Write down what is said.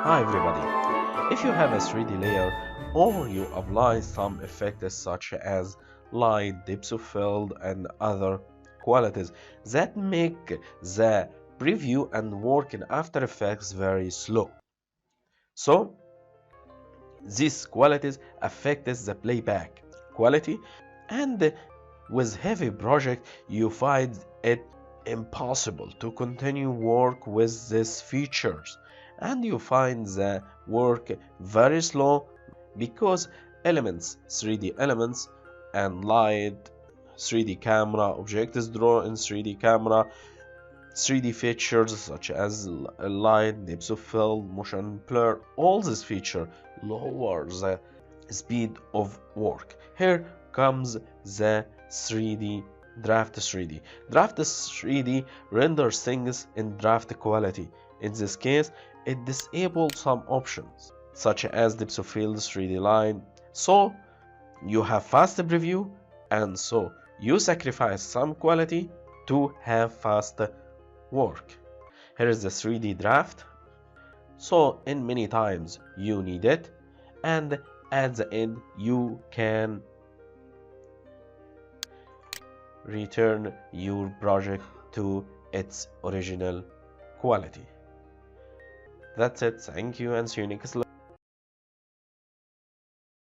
Hi everybody. If you have a 3D layer or you apply some effects such as light, depth of field and other qualities that make the preview and work in After Effects very slow. So these qualities affect the playback quality, and with heavy project you find it impossible to continue work with these features, and you find the work very slow because elements 3D elements and light 3D camera objects drawn in 3D camera 3D features such as light, depth of field, motion blur, all these features lower the speed of work. Here comes the 3D draft 3D. Draft 3D renders things in draft quality. In this case, it disables some options such as depth of field 3D line. So you have fast preview, and so you sacrifice some quality to have fast work. Here is the 3D draft. So in many times you need it, and at the end you can return your project to its original quality. That's it. Thank you and see you next